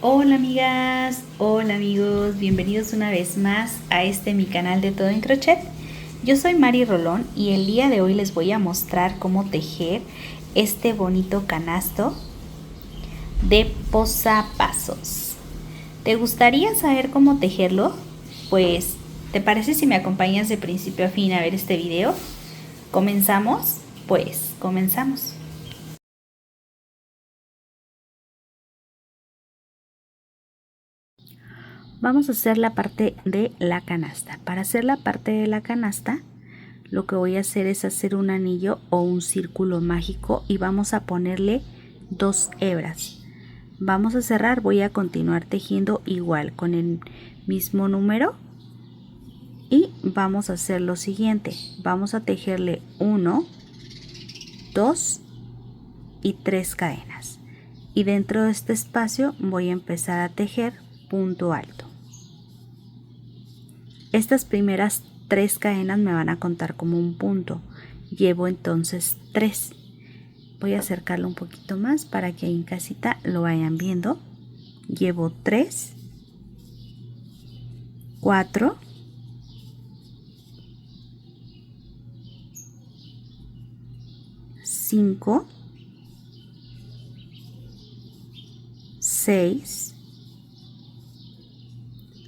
Hola amigas, hola amigos, bienvenidos una vez más a mi canal de Todo en Crochet. Yo soy Mari Rolón y el día de hoy les voy a mostrar cómo tejer este bonito canasto de posavasos. ¿Te gustaría saber cómo tejerlo? Pues, ¿te parece si me acompañas de principio a fin a ver este video? ¿Comenzamos? Pues, comenzamos. Vamos a hacer la parte de la canasta. Para hacer la parte de la canasta, lo que voy a hacer es hacer un anillo o un círculo mágico y vamos a ponerle 2 hebras. Vamos a cerrar, voy a continuar tejiendo igual con el mismo número y vamos a hacer lo siguiente. Vamos a tejerle 1, 2 y 3 cadenas. Y dentro de este espacio voy a empezar a tejer punto alto. Estas primeras 3 cadenas me van a contar como un punto. Llevo entonces 3. Voy a acercarlo un poquito más para que ahí en casita lo vayan viendo. Llevo 3, 4, 5, 6,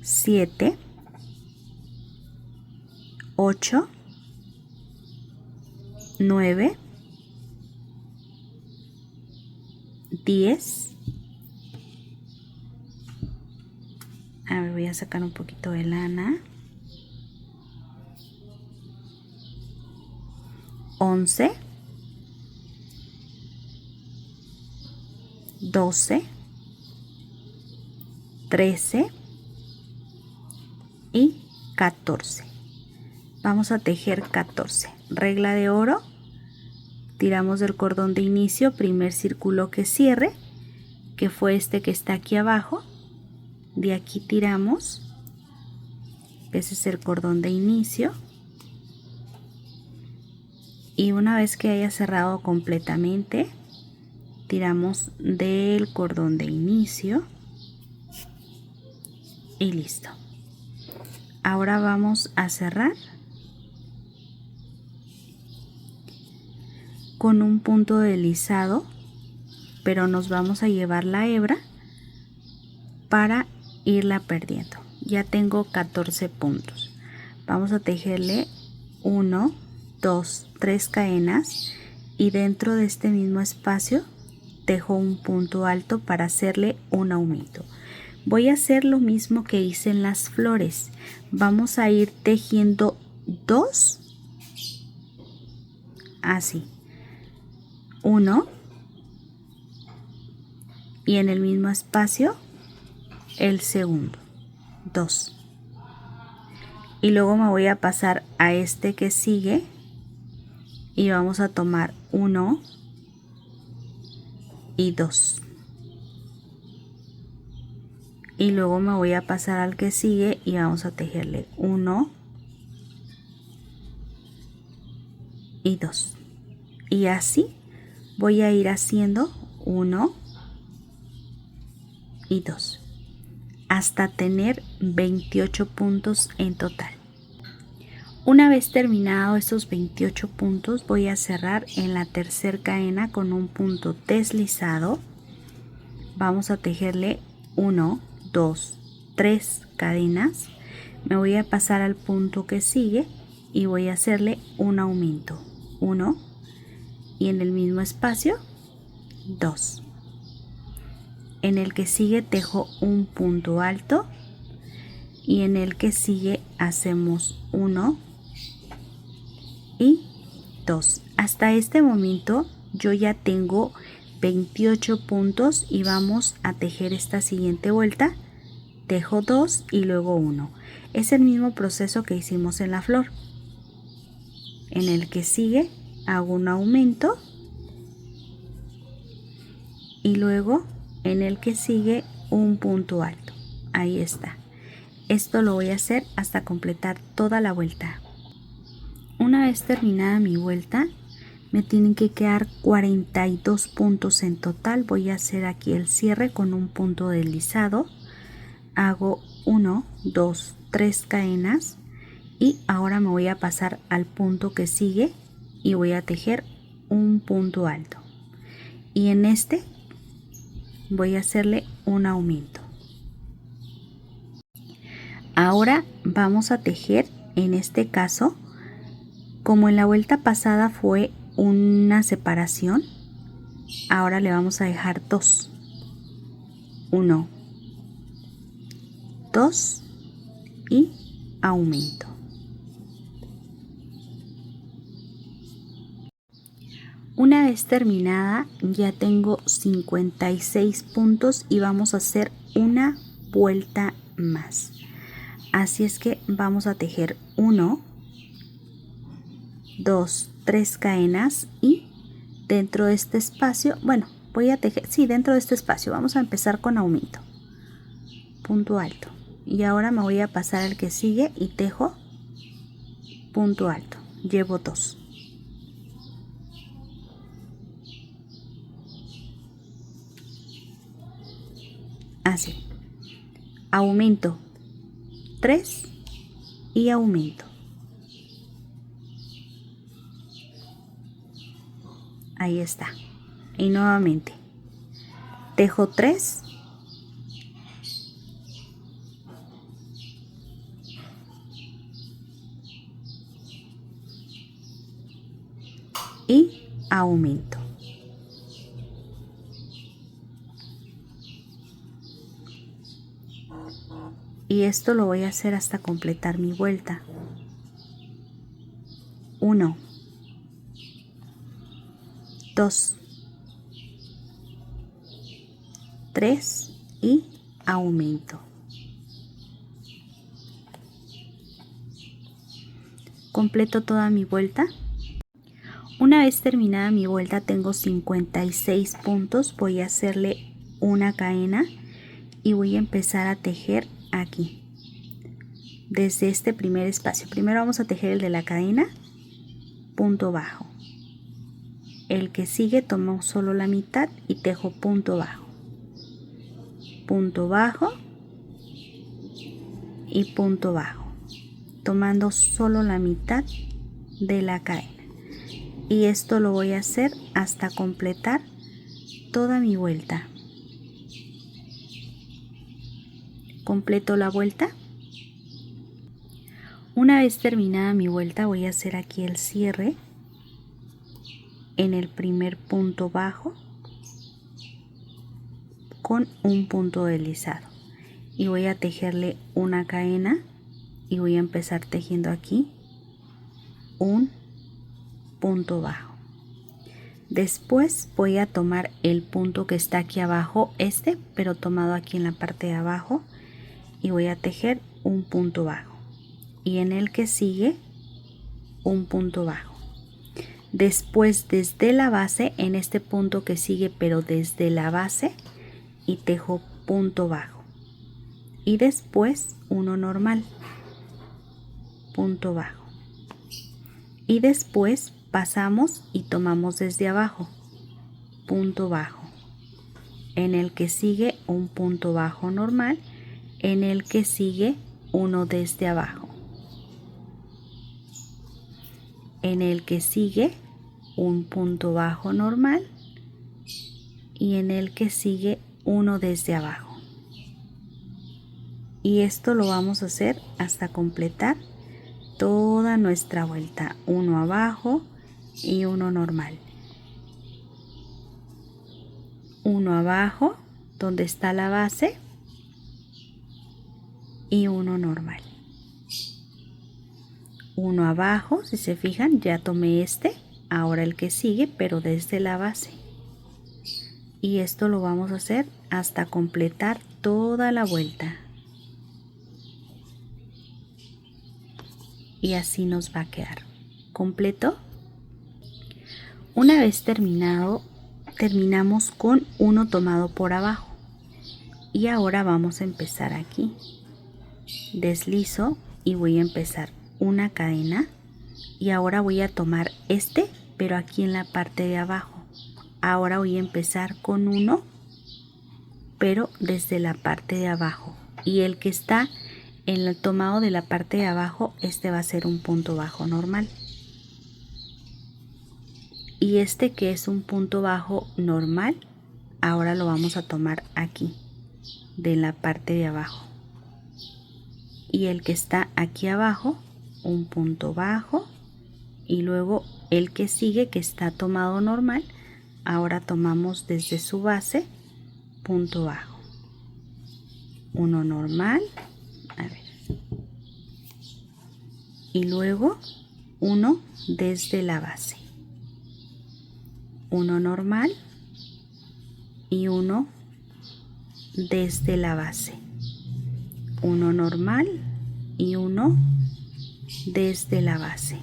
7, 8, 9, 10. A ver, voy a sacar un poquito de lana. 11, 12, 13 y 14. Vamos a tejer 14. Regla de oro. Tiramos del cordón de inicio, primer círculo que cierre, que fue este que está aquí abajo. De aquí tiramos, ese es el cordón de inicio. Y una vez que haya cerrado completamente, tiramos del cordón de inicio y listo. Ahora vamos a cerrar con un punto deslizado, pero nos vamos a llevar la hebra para irla perdiendo. Ya tengo 14 puntos. Vamos a tejerle 1, 2, 3 cadenas y dentro de este mismo espacio tejo un punto alto para hacerle un aumento. Voy a hacer lo mismo que hice en las flores. Vamos a ir tejiendo 2 así, 1 y en el mismo espacio el segundo, 2. Y luego me voy a pasar a este que sigue y vamos a tomar 1 y 2. Y luego me voy a pasar al que sigue y vamos a tejerle 1 y 2. Y así voy a ir haciendo 1 y 2 hasta tener 28 puntos en total. Una vez terminado estos 28 puntos, voy a cerrar en la tercera cadena con un punto deslizado. Vamos a tejerle 1, 2, 3 cadenas. Me voy a pasar al punto que sigue y voy a hacerle un aumento, 1 y en el mismo espacio 2. En el que sigue tejo un punto alto y en el que sigue hacemos 1 y 2. Hasta este momento yo ya tengo 28 puntos y vamos a tejer esta siguiente vuelta. Tejo 2 y luego 1. Es el mismo proceso que hicimos en la flor. En el que sigue hago un aumento y luego en el que sigue un punto alto. Ahí está. Esto lo voy a hacer hasta completar toda la vuelta. Una vez terminada mi vuelta, Me tienen que quedar 42 puntos en total. Voy a hacer aquí el cierre con un punto deslizado. Hago 1, 2, 3 cadenas y ahora me voy a pasar al punto que sigue y voy a tejer un punto alto. Y en este voy a hacerle un aumento. Ahora vamos a tejer, en este caso, como en la vuelta pasada fue una separación, ahora le vamos a dejar 2. 1, 2 y aumento. Una vez terminada ya tengo 56 puntos y vamos a hacer una vuelta más. Así es que vamos a tejer 1, 2, 3 cadenas y dentro de este espacio, bueno, voy a tejer, sí, dentro de este espacio vamos a empezar con aumento, punto alto, y ahora me voy a pasar al que sigue y tejo punto alto, llevo 2. Así, aumento 3 y aumento. Ahí está. Y nuevamente tejo 3 y aumento. Y esto lo voy a hacer hasta completar mi vuelta. 1, 2, 3 y aumento. Completo toda mi vuelta. Una vez terminada mi vuelta tengo 56 puntos. Voy a hacerle una cadena y voy a empezar a tejer aquí desde este primer espacio. Primero vamos a tejer el de la cadena, punto bajo. El que sigue tomo solo la mitad y tejo punto bajo y punto bajo, tomando solo la mitad de la cadena. Y esto lo voy a hacer hasta completar toda mi vuelta. Completo la vuelta. Una vez terminada mi vuelta voy a hacer aquí el cierre en el primer punto bajo con un punto deslizado y voy a tejerle una cadena y voy a empezar tejiendo aquí un punto bajo. Después voy a tomar el punto que está aquí abajo, pero tomado aquí en la parte de abajo, y voy a tejer un punto bajo y en el que sigue un punto bajo. Después desde la base, en este punto que sigue pero desde la base, y tejo punto bajo y después uno normal, punto bajo, y después pasamos y tomamos desde abajo, punto bajo, en el que sigue un punto bajo normal, en el que sigue uno desde abajo, en el que sigue un punto bajo normal y en el que sigue uno desde abajo. Y esto lo vamos a hacer hasta completar toda nuestra vuelta, uno abajo y uno normal, uno abajo donde está la base y uno normal, uno abajo. Si se fijan, ya tomé ahora el que sigue pero desde la base, y esto lo vamos a hacer hasta completar toda la vuelta. Y así nos va a quedar completo. Una vez terminado, terminamos con uno tomado por abajo y ahora vamos a empezar aquí. Deslizo y voy a empezar una cadena y ahora voy a tomar pero aquí en la parte de abajo. Ahora voy a empezar con 1, pero desde la parte de abajo, y el que está en el tomado de la parte de abajo, este va a ser un punto bajo normal, y este que es un punto bajo normal, ahora lo vamos a tomar aquí de la parte de abajo, y el que está aquí abajo, un punto bajo, y luego el que sigue, que está tomado normal, ahora tomamos desde su base punto bajo, uno normal, a ver, y luego uno desde la base, uno normal y uno desde la base, uno normal y uno desde la base,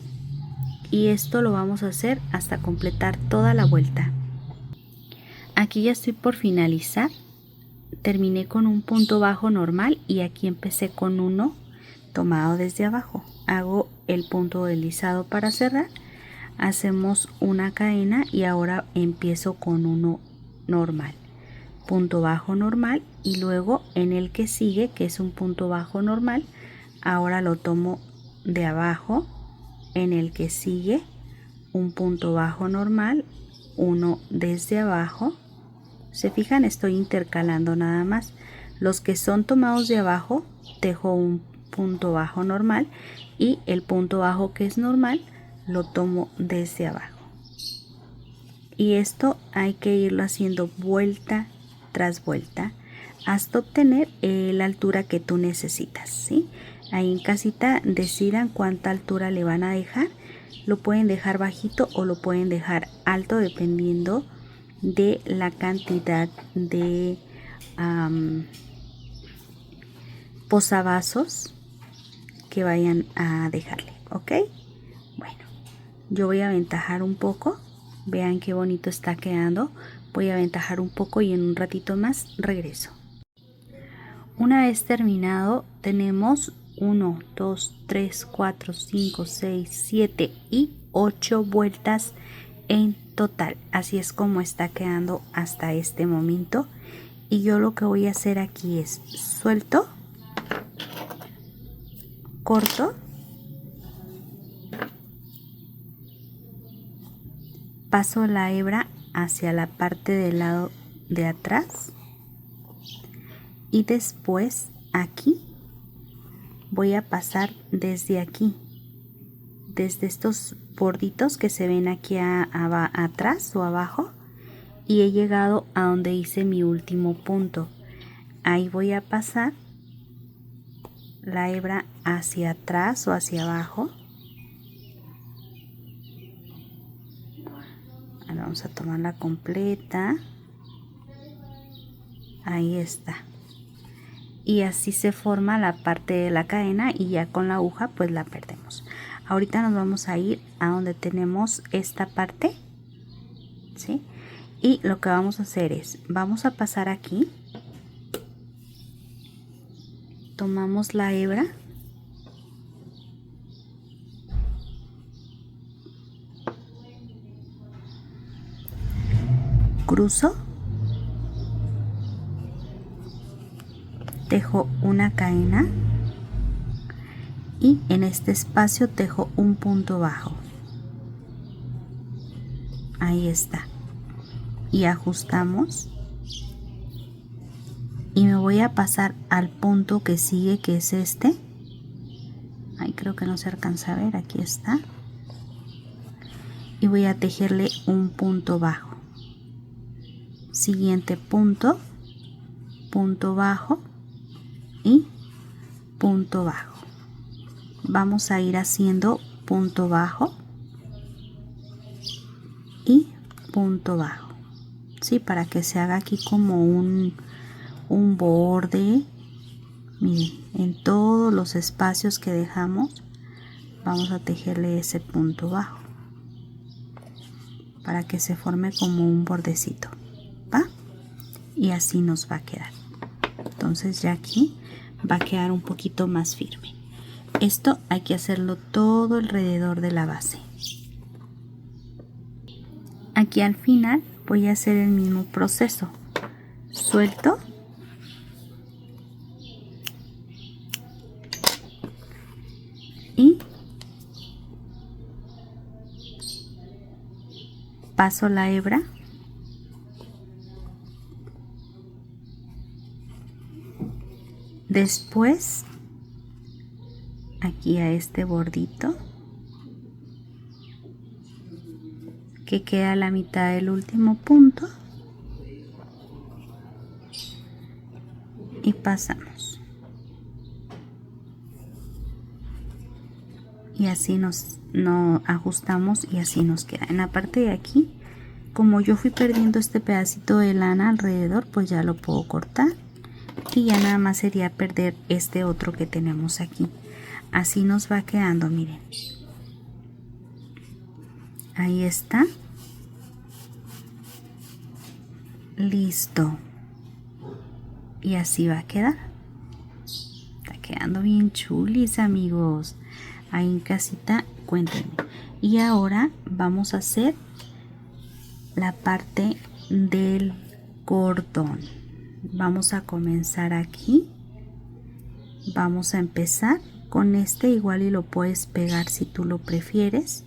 y esto lo vamos a hacer hasta completar toda la vuelta. Aquí ya estoy por finalizar, terminé con un punto bajo normal y aquí empecé con uno tomado desde abajo. Hago el punto deslizado para cerrar, hacemos una cadena y ahora empiezo con uno normal, punto bajo normal, y luego en el que sigue, que es un punto bajo normal, ahora lo tomo de abajo, en el que sigue un punto bajo normal, uno desde abajo. Se fijan, estoy intercalando nada más. Los que son tomados de abajo, tejo un punto bajo normal, y el punto bajo que es normal lo tomo desde abajo, y esto hay que irlo haciendo vuelta tras vuelta hasta obtener la altura que tú necesitas, ¿sí? Ahí en casita decidan cuánta altura le van a dejar. Lo pueden dejar bajito o lo pueden dejar alto dependiendo de la cantidad de posavasos que vayan a dejarle, ¿ok? Bueno, yo voy a aventajar un poco, vean qué bonito está quedando. Voy a aventajar un poco y en un ratito más regreso. Una vez terminado, tenemos 1, 2, 3, 4, 5, 6, 7 y 8 vueltas en total. Así es como está quedando hasta este momento, y yo lo que voy a hacer aquí es suelto, corto, paso la hebra hacia la parte del lado de atrás, y después aquí voy a pasar desde aquí, desde estos borditos que se ven aquí atrás o abajo, y he llegado a donde hice mi último punto. Ahí voy a pasar la hebra hacia atrás o hacia abajo. Ahora vamos a tomarla completa. Ahí está. Y así se forma la parte de la cadena, y ya con la aguja pues la perdemos. Ahorita nos vamos a ir a donde tenemos esta parte, ¿sí? Y lo que vamos a hacer es, vamos a pasar aquí, tomamos la hebra, cruzo, tejo una cadena y en este espacio tejo un punto bajo. Ahí está. Y ajustamos, y me voy a pasar al punto que sigue, que es este. Ahí creo que no se alcanza a ver, aquí está. Y voy a tejerle un punto bajo. Siguiente punto, punto bajo y punto bajo. Vamos a ir haciendo punto bajo y punto bajo, ¿sí? Para que se haga aquí como un borde. Miren, en todos los espacios que dejamos vamos a tejerle ese punto bajo para que se forme como un bordecito, ¿va? Y así nos va a quedar. Entonces ya aquí va a quedar un poquito más firme. Esto hay que hacerlo todo alrededor de la base. Aquí al final voy a hacer el mismo proceso. Suelto y paso la hebra después aquí a este bordito que queda a la mitad del último punto y pasamos y así nos ajustamos y así nos queda. En la parte de aquí, como yo fui perdiendo este pedacito de lana alrededor, pues ya lo puedo cortar y ya nada más sería perder este otro que tenemos aquí. Así nos va quedando, miren. Ahí está. Listo. Y así va a quedar. Está quedando bien chulis, amigos. Ahí en casita, cuéntenme. Y ahora vamos a hacer la parte del cordón. Vamos a comenzar aquí. Vamos a empezar con este, igual y lo puedes pegar si tú lo prefieres.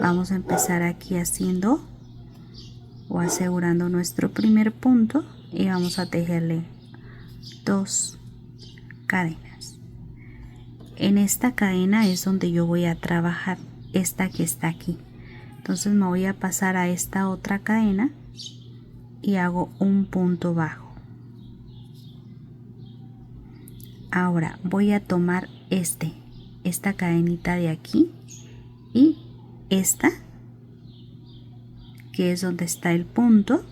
Vamos a empezar aquí haciendo o asegurando nuestro primer punto y vamos a tejerle 2 cadenas. En esta cadena es donde yo voy a trabajar esta que está aquí. Entonces me voy a pasar a esta otra cadena y hago un punto bajo. Ahora voy a tomar esta cadenita de aquí y esta que es donde está el punto.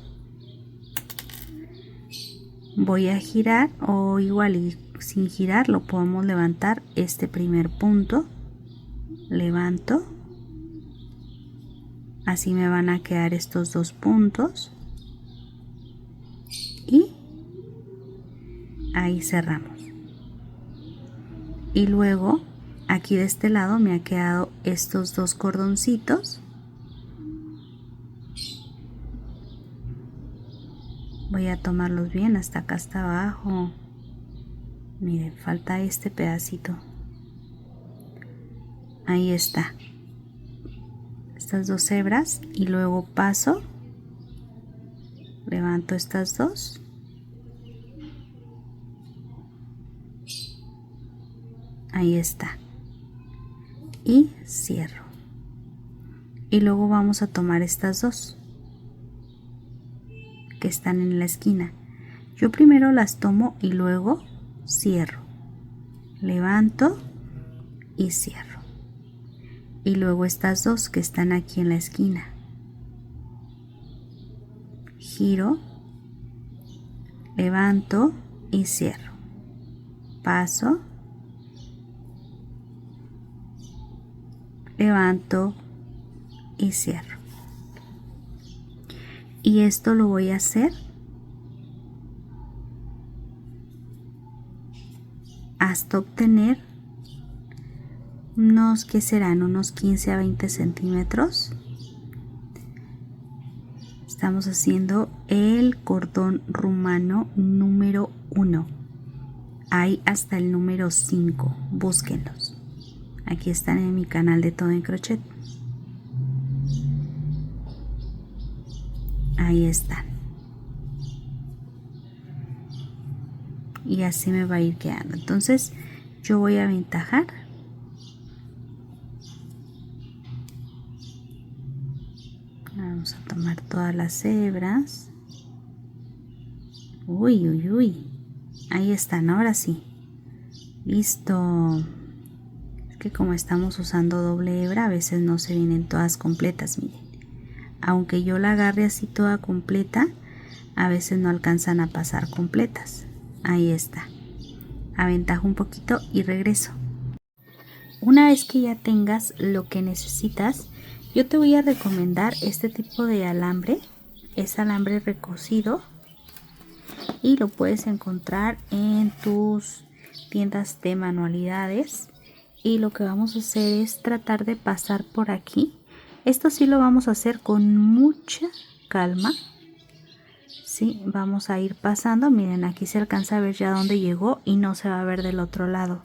Voy a girar o igual y sin girar lo podemos levantar este primer punto. Levanto. Así me van a quedar estos 2 puntos. Y ahí cerramos. Y luego aquí de este lado me ha quedado estos 2 cordoncitos. Voy a tomarlos bien hasta acá, hasta abajo. Miren, falta este pedacito. Ahí está. Estas 2 hebras y luego paso. Levanto estas 2. Ahí está. Y cierro. Y luego vamos a tomar estas 2 que están en la esquina. Yo primero las tomo y luego cierro. Levanto y cierro. Y luego estas 2 que están aquí en la esquina. Giro, levanto y cierro. Paso, levanto y cierro. Y esto lo voy a hacer hasta obtener unos, que serán unos 15 a 20 centímetros. Estamos haciendo el cordón rumano número 1. Hay hasta el número 5. Búsquenlos. Aquí están en mi canal de Todo en Crochet. Ahí están. Y así me va a ir quedando. Entonces yo voy a aventajar. Vamos a tomar todas las hebras. Uy, uy, uy. Ahí están, ahora sí. Listo. Es que como estamos usando doble hebra, a veces no se vienen todas completas, miren. Aunque yo la agarre así toda completa, a veces no alcanzan a pasar completas. Ahí está. Aventajo un poquito y regreso. Una vez que ya tengas lo que necesitas, yo te voy a recomendar este tipo de alambre. Es alambre recocido y lo puedes encontrar en tus tiendas de manualidades. Y lo que vamos a hacer es tratar de pasar por aquí Esto sí lo vamos a hacer con mucha calma. Sí, vamos a ir pasando. Miren, aquí se alcanza a ver ya dónde llegó y no se va a ver del otro lado.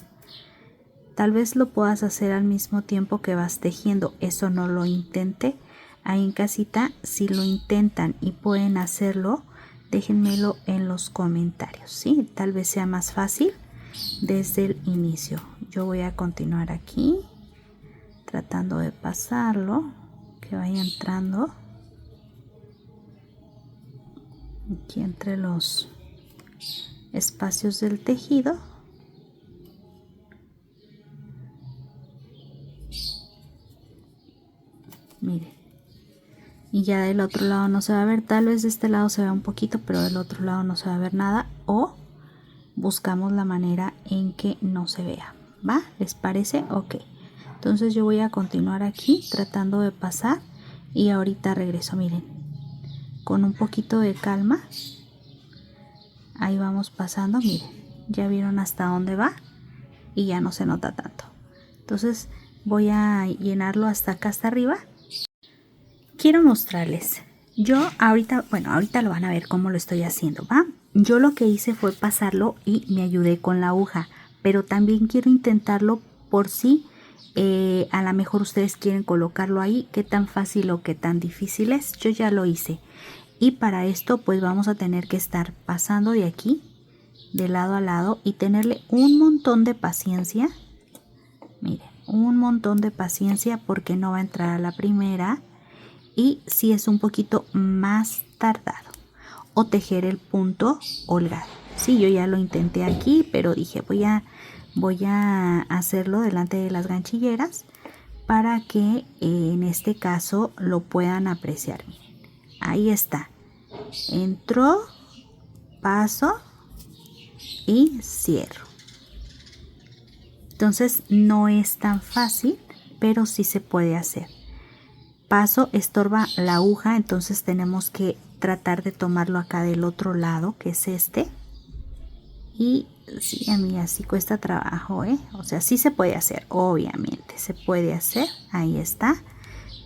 Tal vez lo puedas hacer al mismo tiempo que vas tejiendo. Eso no lo intente. Ahí en casita, si lo intentan y pueden hacerlo, déjenmelo en los comentarios, ¿sí? Tal vez sea más fácil desde el inicio. Yo voy a continuar aquí, tratando de pasarlo, que vaya entrando aquí entre los espacios del tejido. Miren, y ya del otro lado no se va a ver, tal vez de este lado se vea un poquito, pero del otro lado no se va a ver nada, o buscamos la manera en que no se vea, ¿va? ¿Les parece? Ok, entonces yo voy a continuar aquí tratando de pasar y ahorita regreso. Miren, con un poquito de calma, ahí vamos pasando. Miren, ya vieron hasta dónde va y ya no se nota tanto. Entonces voy a llenarlo hasta acá, hasta arriba. Quiero mostrarles, yo ahorita, bueno, ahorita lo van a ver cómo lo estoy haciendo, ¿va? Yo lo que hice fue pasarlo y me ayudé con la aguja, pero también quiero intentarlo por si a lo mejor ustedes quieren colocarlo ahí, qué tan fácil o qué tan difícil es. Yo ya lo hice y para esto pues vamos a tener que estar pasando de aquí, de lado a lado, y tenerle un montón de paciencia. Miren, un montón de paciencia porque no va a entrar a la primera. Y si es un poquito más tardado, o tejer el punto holgado. Sí, yo ya lo intenté aquí, pero dije voy a hacerlo delante de las ganchilleras para que en este caso lo puedan apreciar. Miren, ahí está, entró, paso y cierro. Entonces no es tan fácil, pero sí se puede hacer. Paso, estorba la aguja, entonces tenemos que tratar de tomarlo acá del otro lado, que es este. Y sí, a mí así cuesta trabajo, o sea, sí se puede hacer, obviamente se puede hacer, ahí está,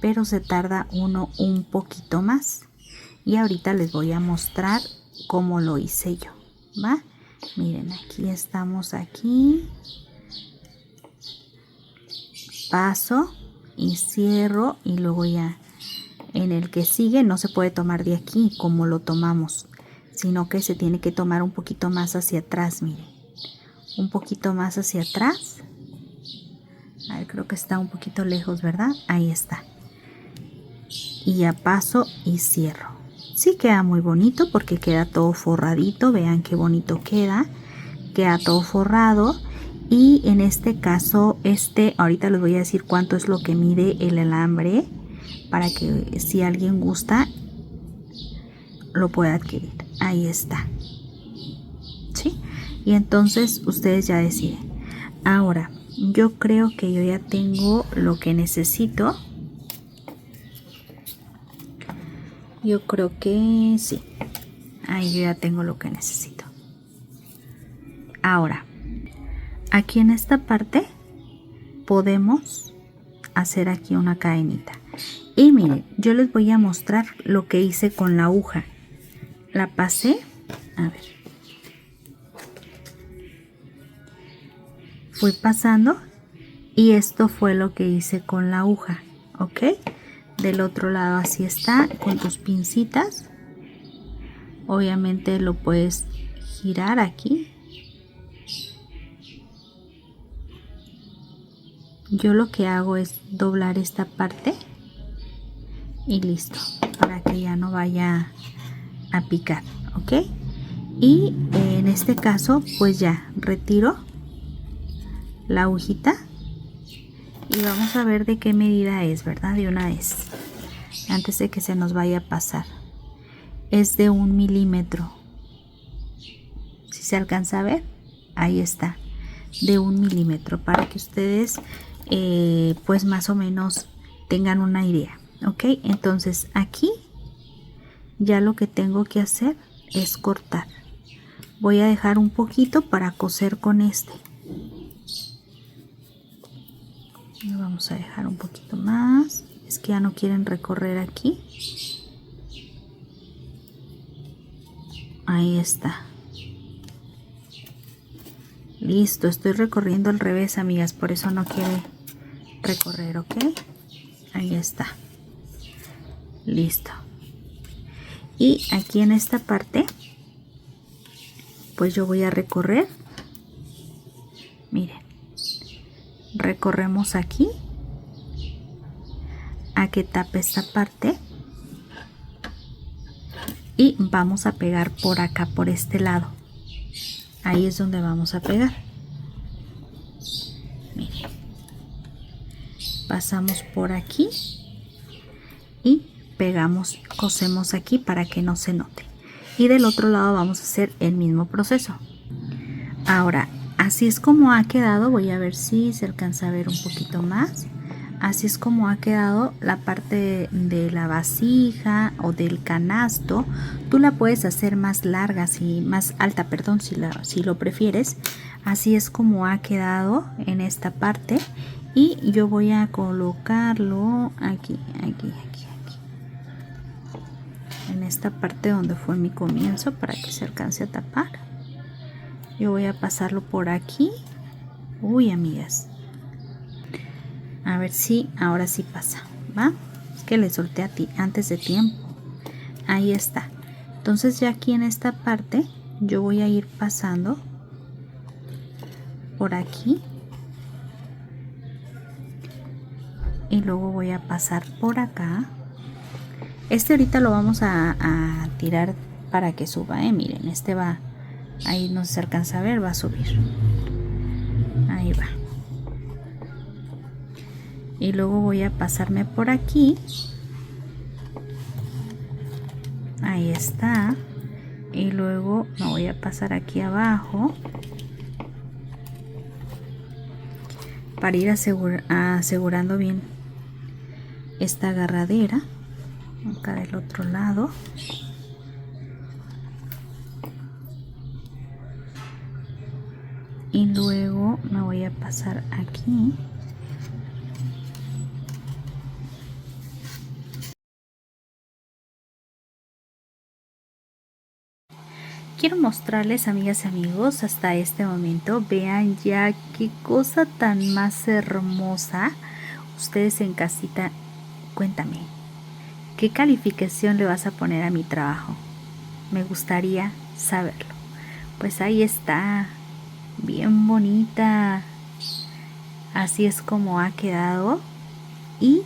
pero se tarda uno un poquito más. Y ahorita les voy a mostrar cómo lo hice yo, ¿va? Miren, aquí estamos, aquí paso y cierro, y luego ya en el que sigue no se puede tomar de aquí como lo tomamos, sino que se tiene que tomar un poquito más hacia atrás. Miren, un poquito más hacia atrás. A ver, creo que está un poquito lejos, ¿verdad? Ahí está. Y ya paso y cierro. Sí queda muy bonito porque queda todo forradito. Vean qué bonito queda. Queda todo forrado. Y en este caso, ahorita les voy a decir cuánto es lo que mide el alambre, para que si alguien gusta lo pueda adquirir. Ahí está, ¿sí? Y entonces ustedes ya deciden. Ahora, yo creo que yo ya tengo lo que necesito. Yo creo que sí. Ahí yo ya tengo lo que necesito. Ahora, aquí en esta parte podemos hacer aquí una cadenita. Y miren, yo les voy a mostrar lo que hice con la aguja. La pasé, a ver, fui pasando y esto fue lo que hice con la aguja, ¿ok? Del otro lado así está, con tus pincitas. Obviamente lo puedes girar aquí. Yo lo que hago es doblar esta parte y listo, para que ya no vaya a picar, ¿ok? Y en este caso pues ya retiro la agujita y vamos a ver de qué medida es, ¿verdad? De una vez, antes de que se nos vaya a pasar. Es de 1 milímetro. Si se alcanza a ver, ahí está, de 1 milímetro, para que ustedes pues más o menos tengan una idea, ¿ok? Entonces aquí ya lo que tengo que hacer es cortar. Voy a dejar un poquito para coser con este. Vamos a dejar un poquito más. Es que ya no quieren recorrer aquí. Ahí está. Listo, estoy recorriendo al revés, amigas, por eso no quiere recorrer, ¿ok? Ahí está. Listo. Y aquí en esta parte, pues yo voy a recorrer. Miren, recorremos aquí a que tape esta parte y vamos a pegar por acá, por este lado. Ahí es donde vamos a pegar. Miren, pasamos por aquí y pegamos, cosemos aquí para que no se note. Y del otro lado vamos a hacer el mismo proceso. Ahora, así es como ha quedado. Voy a ver si se alcanza a ver un poquito más. Así es como ha quedado la parte de la vasija o del canasto. Tú la puedes hacer más larga, más alta, perdón, si lo prefieres. Así es como ha quedado en esta parte. Y yo voy a colocarlo aquí. En esta parte donde fue mi comienzo para que se alcance a tapar. Yo voy a pasarlo por aquí. Uy, amigas. A ver si ahora sí pasa, ¿va? Es que le solté a ti antes de tiempo. Ahí está. Entonces ya aquí en esta parte yo voy a ir pasando por aquí. Y luego voy a pasar por acá. Este ahorita lo vamos a tirar para que suba, miren, este va, ahí no se alcanza a ver, va a subir. Ahí va. Y luego voy a pasarme por aquí. Ahí está. Y luego me voy a pasar aquí abajo para ir asegurando bien esta agarradera. Acá del otro lado. Y luego me voy a pasar aquí. Quiero mostrarles, amigas y amigos, hasta este momento. Vean ya qué cosa tan más hermosa. Ustedes en casita, cuéntame, ¿qué calificación le vas a poner a mi trabajo? Me gustaría saberlo. Pues ahí está, bien bonita. Así es como ha quedado. Y